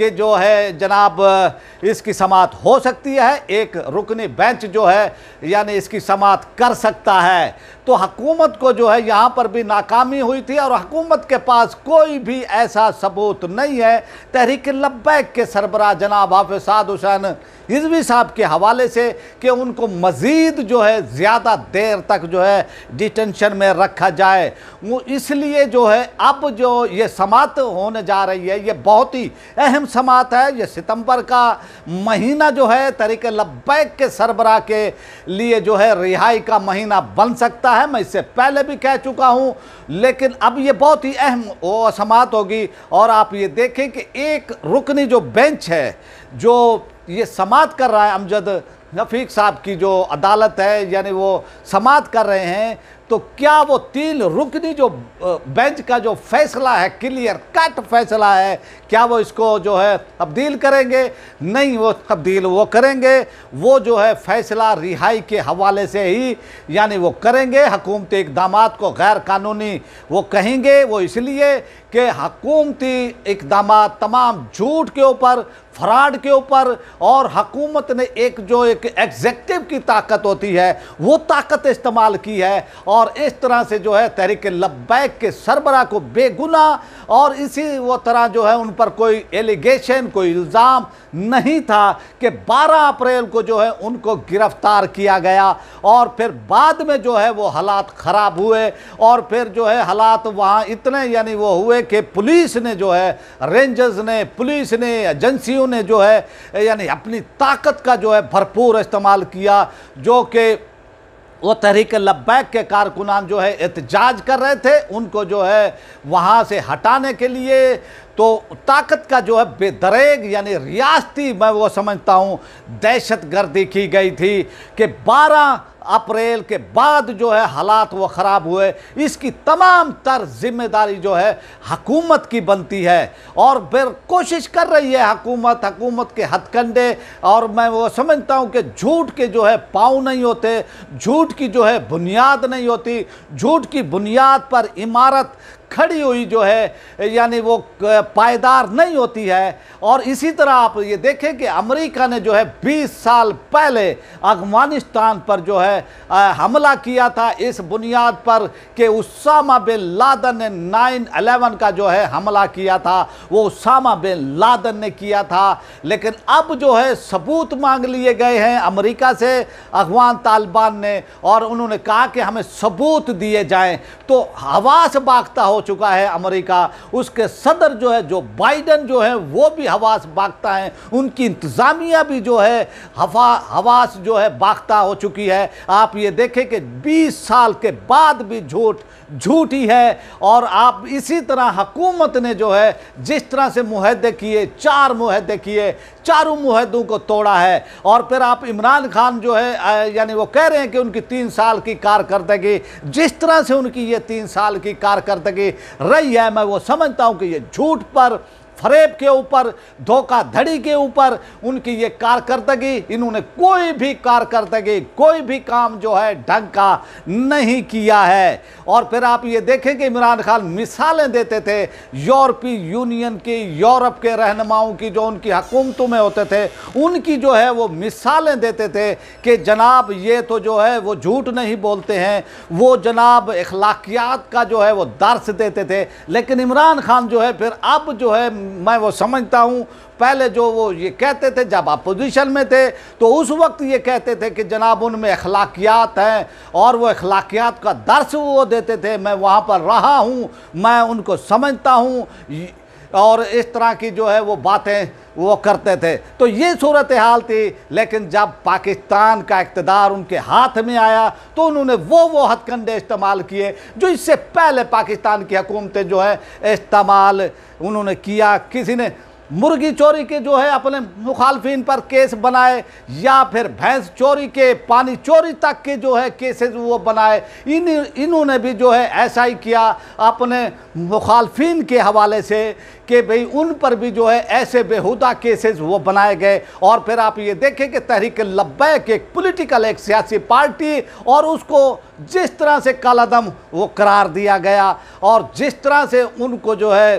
کہ جو ہے جناب اس کی سماعت ہو سکتی ہے، ایک رکنی بینچ جو ہے یعنی اس کی سماعت کر سکتا ہے۔ تو حکومت کو جو ہے یہاں پر بھی ناکامی ہوئی تھی اور حکومت کے پاس کوئی بھی ایسا ثبوت نہیں ہے۔ تحریک لبیک کے سربراہ جناب حافظ سعد حسین رضوی صاحب کے حوالے سے کہ ان کو مزید جو ہے زیادہ دیر تک جو ہے ڈیٹینشن میں رکھا جائے، وہ اس لیے جو ہے اب جو یہ سماعت ہونے جا رہی ہے یہ بہت ہی اہم سماعت ہے۔ یہ ستمبر کا مہینہ جو ہے تحریک لبیک کے سربراہ کے لیے جو ہے رہائی کا مہینہ بن سکتا ہے، میں اس سے پہلے بھی کہہ چکا ہوں، لیکن اب یہ بہت ہی اہم سماعت ہوگی۔ اور آپ یہ دیکھیں کہ ایک رکنی جو بینچ ہے جو یہ سماعت کر رہا ہے، امجد رفیق صاحب کی جو عدالت ہے یعنی وہ سماعت کر رہے ہیں، تو کیا وہ 3 رکنی جو بینچ کا جو فیصلہ ہے، کلیئر کٹ فیصلہ ہے، کیا وہ اس کو جو ہے تبدیل کریں گے؟ نہیں، وہ تبدیل وہ کریں گے، وہ جو ہے فیصلہ رہائی کے حوالے سے ہی یعنی وہ کریں گے۔ حکومتی اقدامات کو غیر قانونی وہ کہیں گے، وہ اس لیے کہ حکومتی اقدامات تمام جھوٹ کے اوپر، فراڈ کے اوپر، اور حکومت نے ایک ایگزیکٹو کی طاقت ہوتی ہے وہ طاقت استعمال کی ہے، اور اس طرح سے جو ہے تحریک لبیک کے سربراہ کو بے گناہ اور اسی وہ طرح جو ہے ان پر کوئی ایلیگیشن، کوئی الزام نہیں تھا کہ 12 اپریل کو جو ہے ان کو گرفتار کیا گیا، اور پھر بعد میں جو ہے وہ حالات خراب ہوئے، اور پھر جو ہے حالات وہاں اتنے یعنی وہ ہوئے کہ پولیس نے جو ہے، رینجرز نے، پولیس نے، ایجنسیوں نے جو ہے یعنی اپنی طاقت کا جو ہے بھرپور استعمال کیا، جو کہ وہ تحریک لبیک کے کارکنان جو ہے احتجاج کر رہے تھے ان کو جو ہے وہاں سے ہٹانے کے لیے، تو طاقت کا جو ہے بے دریغ یعنی ریاستی میں وہ سمجھتا ہوں دہشت گردی کی گئی تھی کہ 12 اپریل کے بعد جو ہے حالات وہ خراب ہوئے، اس کی تمام تر ذمہ داری جو ہے حکومت کی بنتی ہے، اور پھر کوشش کر رہی ہے حکومت کے ہتھ کنڈے، اور میں وہ سمجھتا ہوں کہ جھوٹ کے جو ہے پاؤں نہیں ہوتے، جھوٹ کی جو ہے بنیاد نہیں ہوتی، جھوٹ کی بنیاد پر عمارت کھڑی ہوئی جو ہے یعنی وہ پائیدار نہیں ہوتی ہے۔ اور اسی طرح آپ یہ دیکھیں کہ امریکہ نے جو ہے 20 سال پہلے افغانستان پر جو ہے حملہ کیا تھا اس بنیاد پر کہ اسامہ بن لادن نے 9/11 کا جو ہے حملہ کیا تھا، وہ اسامہ بن لادن نے کیا تھا، لیکن اب جو ہے ثبوت مانگ لیے گئے ہیں امریکہ سے افغان طالبان نے، اور انہوں نے کہا کہ ہمیں ثبوت دیے جائیں، تو حواس باختہ ہو چکا ہے امریکہ، اس کے صدر جو ہے جو بائیڈن جو ہے وہ بھی حواس باختہ ہیں، ان کی انتظامیہ بھی جو ہے حواس جو ہے باختہ ہو چکی ہے۔ آپ یہ دیکھیں کہ 20 سال کے بعد بھی جھوٹ ہی ہے، اور آپ اسی طرح حکومت نے جو ہے جس طرح سے معاہدے کیے، 4 معاہدے کیے، چاروں معاہدوں کو توڑا ہے، اور پھر آپ عمران خان جو ہے یعنی وہ کہہ رہے ہیں کہ ان کی 3 سال کی کارکردگی، جس طرح سے ان کی یہ 3 سال کی کارکردگی رہی ہے، میں وہ سمجھتا ہوں کہ یہ جھوٹ پر، فریب کے اوپر، دھوکہ دھڑی کے اوپر ان کی یہ کارکردگی، انہوں نے کوئی بھی کارکردگی، کوئی بھی کام جو ہے ڈھنگ کا نہیں کیا ہے۔ اور پھر آپ یہ دیکھیں کہ عمران خان مثالیں دیتے تھے یورپی یونین کی، یورپ کے رہنماؤں کی جو ان کی حکومتوں میں ہوتے تھے، ان کی جو ہے وہ مثالیں دیتے تھے کہ جناب یہ تو جو ہے وہ جھوٹ نہیں بولتے ہیں، وہ جناب اخلاقیات کا جو ہے وہ درس دیتے تھے، لیکن عمران خان جو ہے پھر اب جو ہے میں وہ سمجھتا ہوں پہلے جو وہ یہ کہتے تھے جب اپوزیشن میں تھے تو اس وقت یہ کہتے تھے کہ جناب ان میں اخلاقیات ہیں، اور وہ اخلاقیات کا درس وہ دیتے تھے، میں وہاں پر رہا ہوں، میں ان کو سمجھتا ہوں، اور اس طرح کی جو ہے وہ باتیں وہ کرتے تھے۔ تو یہ صورتحال تھی، لیکن جب پاکستان کا اقتدار ان کے ہاتھ میں آیا تو انہوں نے وہ ہتھ کنڈے استعمال کیے جو اس سے پہلے پاکستان کی حکومتیں جو ہے استعمال انہوں نے کیا۔ کسی نے مرغی چوری کے جو ہے اپنے مخالفین پر کیس بنائے، یا پھر بھینس چوری کے، پانی چوری تک کے جو ہے کیسز وہ بنائے، انہوں نے بھی جو ہے ایسا ہی کیا اپنے مخالفین کے حوالے سے کہ بھئی ان پر بھی جو ہے ایسے بیہودہ کیسز وہ بنائے گئے۔ اور پھر آپ یہ دیکھیں کہ تحریک لبیک ایک پولیٹیکل، ایک سیاسی پارٹی، اور اس کو جس طرح سے کالعدم وہ قرار دیا گیا، اور جس طرح سے ان کو جو ہے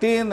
3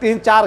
3-4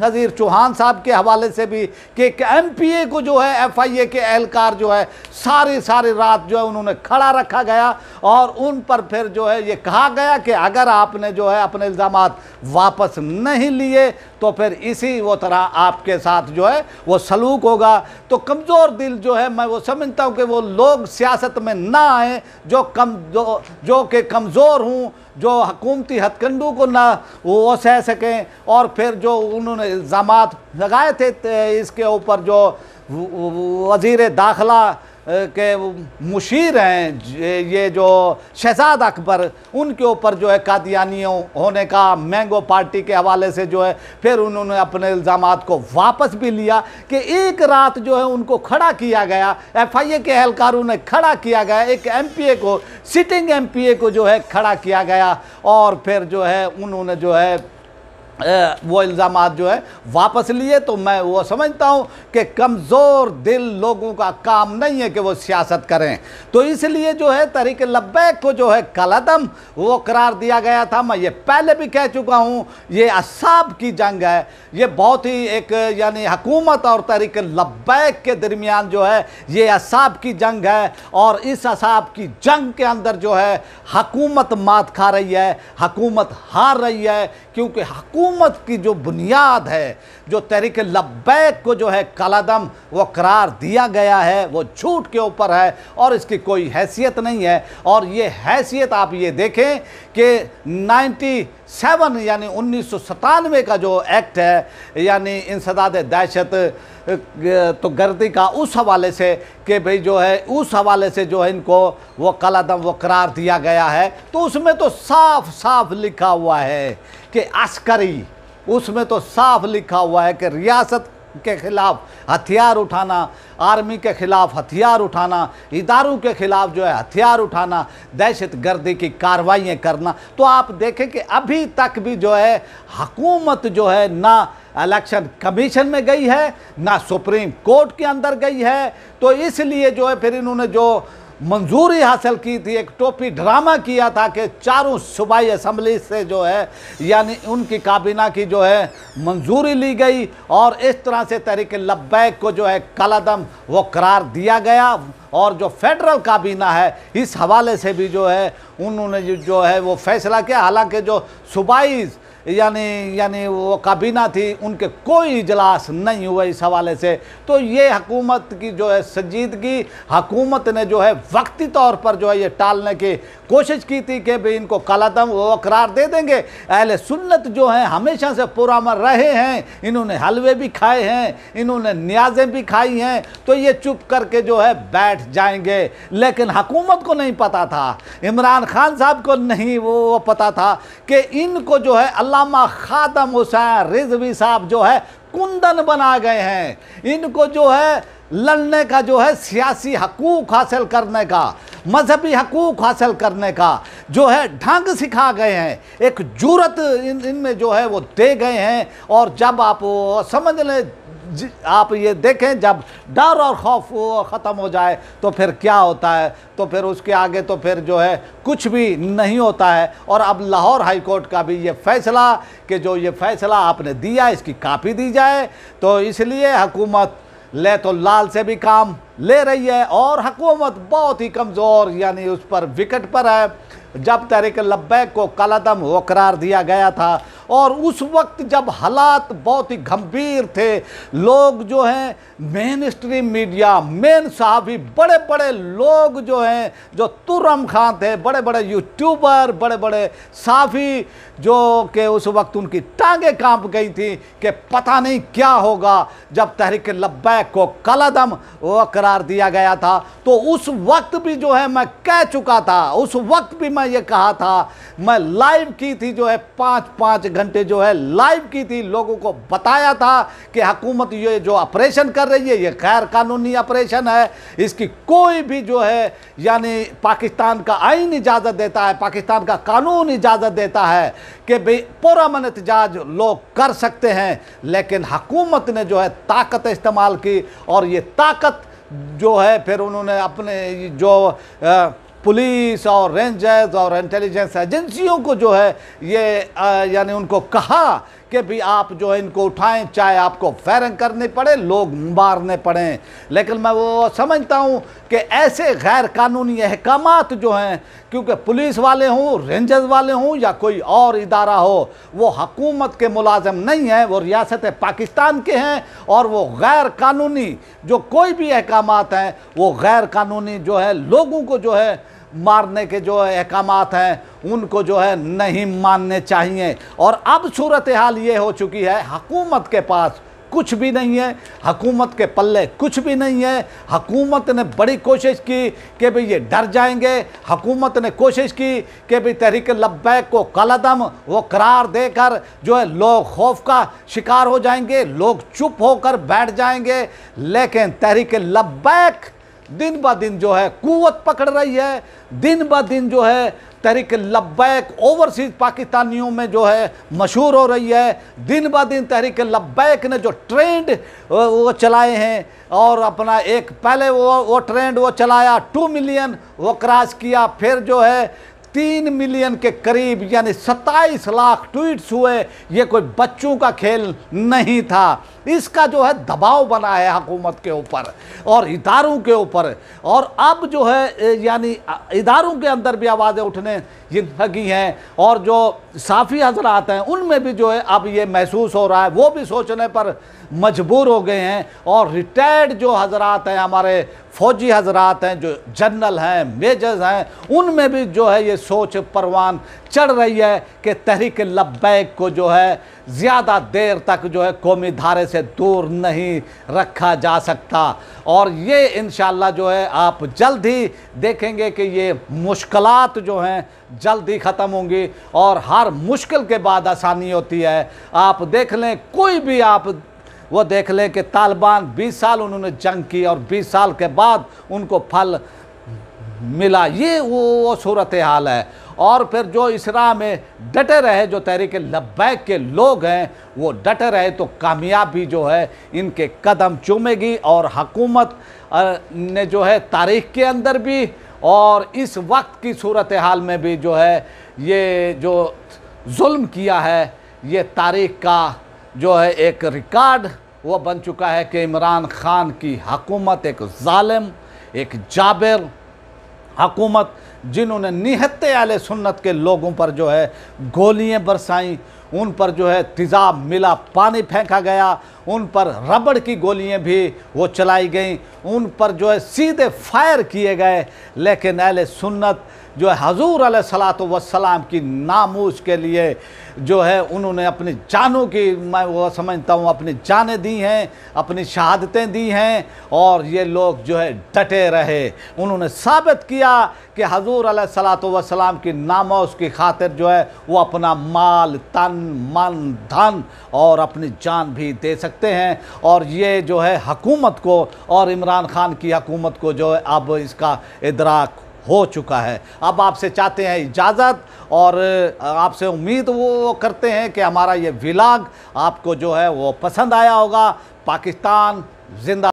نذیر چوہان صاحب کے حوالے سے بھی کہ ایک ایم پی اے کو جو ہے ایف آئی اے کے اہلکار جو ہے ساری رات جو ہے انہوں نے کھڑا رکھا گیا اور ان پر پھر جو ہے یہ کہا گیا کہ اگر آپ نے جو ہے اپنے الزامات واپس نہیں لیے تو پھر اسی وہ طرح آپ کے ساتھ جو ہے وہ سلوک ہوگا۔ تو کمزور دل جو ہے میں وہ سمجھتا ہوں کہ وہ لوگ سیاست میں نہ آئیں جو کہ کمزور ہوں، جو حکومتی ہتھ کنڈوں کو نہ وہ سہ سکیں، اور پھر جو انہوں نے الزامات لگائے تھے اس کے اوپر جو وزیر داخلہ کے مشیر ہیں یہ جو شہزاد اکبر، ان کے اوپر جو ہے قادیانیوں ہونے کا مینگو پارٹی کے حوالے سے جو ہے پھر انہوں نے اپنے الزامات کو واپس بھی لیا کہ ایک رات جو ہے ان کو کھڑا کیا گیا، ایف آئی اے کے اہلکاروں نے کھڑا کیا گیا، ایک ایم پی اے کو، سٹنگ ایم پی اے کو جو ہے کھڑا کیا گیا، اور پھر جو ہے انہوں نے جو ہے وہ الزامات جو ہے واپس لیے۔ تو میں وہ سمجھتا ہوں کہ کمزور دل لوگوں کا کام نہیں ہے کہ وہ سیاست کریں، تو اس لیے جو ہے تحریک لبیک کو جو ہے کالعدم وہ قرار دیا گیا تھا۔ میں یہ پہلے بھی کہہ چکا ہوں، یہ اعصاب کی جنگ ہے، یہ بہت ہی ایک یعنی حکومت اور تحریک لبیک کے درمیان جو ہے یہ اعصاب کی جنگ ہے، اور اس اعصاب کی جنگ کے اندر جو ہے حکومت مات کھا رہی ہے، حکومت ہار رہی ہے، کیونکہ حکومت کی جو بنیاد ہے، جو تحریک لبیک کو جو ہے کالعدم وہ قرار دیا گیا ہے، وہ جھوٹ کے اوپر ہے اور اس کی کوئی حیثیت نہیں ہے۔ اور یہ حیثیت آپ یہ دیکھیں کہ 97 یعنی 1997 کا جو ایکٹ ہے یعنی انسداد دہشت تو گردی کا، اس حوالے سے کہ بھئی جو ہے اس حوالے سے جو ہے ان کو وہ کالعدم وہ قرار دیا گیا ہے، تو اس میں تو صاف لکھا ہوا ہے کہ عسکری، اس میں تو صاف لکھا ہوا ہے کہ ریاست کے خلاف ہتھیار اٹھانا، آرمی کے خلاف ہتھیار اٹھانا، اداروں کے خلاف جو ہے ہتھیار اٹھانا، دہشت گردی کی کارروائیاں کرنا۔ تو آپ دیکھیں کہ ابھی تک بھی جو ہے حکومت جو ہے نہ الیکشن کمیشن میں گئی ہے، نہ سپریم کورٹ کے اندر گئی ہے، تو اس لیے جو ہے پھر انہوں نے جو منظوری حاصل کی تھی، ایک ٹوپی ڈرامہ کیا تھا کہ چاروں صوبائی اسمبلی سے جو ہے یعنی ان کی کابینہ کی جو ہے منظوری لی گئی، اور اس طرح سے تحریک لبیک کو جو ہے کالعدم وہ قرار دیا گیا۔ اور جو فیڈرل کابینہ ہے اس حوالے سے بھی جو ہے انہوں نے جو ہے وہ فیصلہ کیا، حالانکہ جو صوبائی یعنی وہ کابینہ تھی ان کے کوئی اجلاس نہیں ہوئے اس حوالے سے۔ تو یہ حکومت کی جو ہے سنجیدگی، حکومت نے جو ہے وقتی طور پر جو ہے یہ ٹالنے کی کوشش کی تھی کہ بھی ان کو کالعدم وہ قرار دے دیں گے۔ اہل سنت جو ہیں ہمیشہ سے پرامن رہے ہیں، انہوں نے حلوے بھی کھائے ہیں، انہوں نے نیازیں بھی کھائی ہیں، تو یہ چپ کر کے جو ہے بیٹھ جائیں گے۔ لیکن حکومت کو نہیں پتا تھا، عمران خان صاحب کو نہیں وہ پتا تھا کہ ان کو جو ہے علامہ خادم حسین رضوی صاحب جو ہے کندن بنا گئے ہیں، ان کو جو ہے لڑنے کا جو ہے سیاسی حقوق حاصل کرنے کا، مذہبی حقوق حاصل کرنے کا جو ہے ڈھنگ سکھا گئے ہیں، ایک جرأت ان میں جو ہے وہ دے گئے ہیں۔ اور جب آپ سمجھ لیں، آپ یہ دیکھیں جب ڈر اور خوف ختم ہو جائے تو پھر کیا ہوتا ہے، تو پھر اس کے آگے تو پھر جو ہے کچھ بھی نہیں ہوتا ہے۔ اور اب لاہور ہائی کورٹ کا بھی یہ فیصلہ کہ جو یہ فیصلہ آپ نے دیا اس کی کاپی دی جائے، تو اس لیے حکومت لے تو لال سے بھی کام لے رہی ہے، اور حکومت بہت ہی کمزور یعنی اس پر وکٹ پر ہے۔ جب تحریک لبیک کو کالعدم وہ قرار دیا گیا تھا، اور اس وقت جب حالات بہت ہی گھمبیر تھے، لوگ جو ہیں مین اسٹریم میڈیا، مین صحافی، بڑے بڑے لوگ جو ہیں جو ترم خان تھے، بڑے بڑے یوٹیوبر، بڑے بڑے صحافی، جو کہ اس وقت ان کی ٹانگیں کانپ گئی تھیں کہ پتہ نہیں کیا ہوگا جب تحریک لبیک کو کالعدم وہ قرار دیا گیا تھا۔ تو اس وقت بھی جو ہے میں کہہ چکا تھا، اس وقت بھی میں یہ کہا تھا، میں لائیو کی تھی جو ہے 5 گھنٹے جو ہے لائیو کی تھی، لوگوں کو بتایا تھا کہ حکومت یہ جو آپریشن کر رہی ہے یہ غیر قانونی آپریشن ہے، اس کی کوئی بھی جو ہے یعنی پاکستان کا آئین اجازت دیتا ہے، پاکستان کا قانون اجازت دیتا ہے کہ بھئی پرامن احتجاج لوگ کر سکتے ہیں، لیکن حکومت نے جو ہے طاقت استعمال کی، اور یہ طاقت جو ہے پھر انہوں نے اپنے جو پولیس اور رینجرز اور انٹیلیجنس ایجنسیوں کو جو ہے یہ یعنی ان کو کہا کہ بھی آپ جو ہے ان کو اٹھائیں، چاہے آپ کو فائرنگ کرنی پڑے، لوگ مارنے پڑیں۔ لیکن میں وہ سمجھتا ہوں کہ ایسے غیر قانونی احکامات جو ہیں، کیونکہ پولیس والے ہوں، رینجرز والے ہوں یا کوئی اور ادارہ ہو، وہ حکومت کے ملازم نہیں ہیں، وہ ریاست پاکستان کے ہیں، اور وہ غیر قانونی جو کوئی بھی احکامات ہیں، وہ غیر قانونی جو ہے لوگوں کو جو ہے مارنے کے جو احکامات ہیں ان کو جو ہے نہیں ماننے چاہیے۔ اور اب صورتحال یہ ہو چکی ہے، حکومت کے پاس کچھ بھی نہیں ہے، حکومت کے پلے کچھ بھی نہیں ہے۔ حکومت نے بڑی کوشش کی کہ بھئی یہ ڈر جائیں گے، حکومت نے کوشش کی کہ بھئی تحریک لبیک کو کالعدم وہ قرار دے کر جو ہے لوگ خوف کا شکار ہو جائیں گے، لوگ چپ ہو کر بیٹھ جائیں گے، لیکن تحریک لبیک دن بہ دن جو ہے قوت پکڑ رہی ہے، دن بہ دن جو ہے تحریک لبیک اوورسیز پاکستانیوں میں جو ہے مشہور ہو رہی ہے۔ دن بہ دن تحریک لبیک نے جو ٹرینڈ وہ چلائے ہیں، اور اپنا ایک پہلے وہ ٹرینڈ وہ چلایا 2 ملین وہ کراس کیا، پھر جو ہے 3 ملین کے قریب یعنی 27 لاکھ ٹویٹس ہوئے۔ یہ کوئی بچوں کا کھیل نہیں تھا، اس کا جو ہے دباؤ بنا ہے حکومت کے اوپر اور اداروں کے اوپر، اور اب جو ہے یعنی اداروں کے اندر بھی آوازیں اٹھنے لگی ہیں، اور جو صحافی حضرات ہیں ان میں بھی جو ہے اب یہ محسوس ہو رہا ہے، وہ بھی سوچنے پر مجبور ہو گئے ہیں۔ اور ریٹائرڈ جو حضرات ہیں، ہمارے فوجی حضرات ہیں، جو جنرل ہیں، میجرز ہیں، ان میں بھی جو ہے یہ سوچ پروان چڑھ رہی ہے کہ تحریک لبیک کو جو ہے زیادہ دیر تک جو ہے قومی دھارے سے دور نہیں رکھا جا سکتا، اور یہ انشاءاللہ جو ہے آپ جلد ہی دیکھیں گے کہ یہ مشکلات جو ہیں جلد ہی ختم ہوں گی، اور ہر مشکل کے بعد آسانی ہوتی ہے۔ آپ دیکھ لیں، کوئی بھی آپ وہ دیکھ لیں کہ طالبان 20 سال انہوں نے جنگ کی اور 20 سال کے بعد ان کو پھل ملا، یہ وہ صورتحال ہے۔ اور پھر جو اس راہ میں ڈٹے رہے، جو تحریک لبیک کے لوگ ہیں وہ ڈٹے رہے، تو کامیابی جو ہے ان کے قدم چومے گی، اور حکومت نے جو ہے تاریخ کے اندر بھی اور اس وقت کی صورتحال میں بھی جو ہے یہ جو ظلم کیا ہے، یہ تاریخ کا جو ہے ایک ریکارڈ وہ بن چکا ہے کہ عمران خان کی حکومت ایک ظالم، ایک جابر حکومت، جنہوں نے نہت اہل سنت کے لوگوں پر جو ہے گولیاں برسائیں، ان پر جو ہے تیزاب ملا پانی پھینکا گیا، ان پر ربڑ کی گولیاں بھی وہ چلائی گئیں، ان پر جو ہے سیدھے فائر کیے گئے، لیکن اہل سنت جو ہے حضور علیہ الصلوۃ والسلام کی ناموس کے لیے جو ہے انہوں نے اپنی جانوں کی، میں وہ سمجھتا ہوں اپنی جانیں دی ہیں، اپنی شہادتیں دی ہیں، اور یہ لوگ جو ہے ڈٹے رہے۔ انہوں نے ثابت کیا کہ حضور علیہ الصلوۃ والسلام کی ناموس کی خاطر جو ہے وہ اپنا مال، تن، من، دھن اور اپنی جان بھی دے سکتے ہیں، اور یہ جو ہے حکومت کو اور عمران خان کی حکومت کو جو ہے اب اس کا ادراک ہو چکا ہے۔ اب آپ سے چاہتے ہیں اجازت، اور آپ سے امید وہ کرتے ہیں کہ ہمارا یہ ولاگ آپ کو جو ہے وہ پسند آیا ہوگا۔ پاکستان زندہ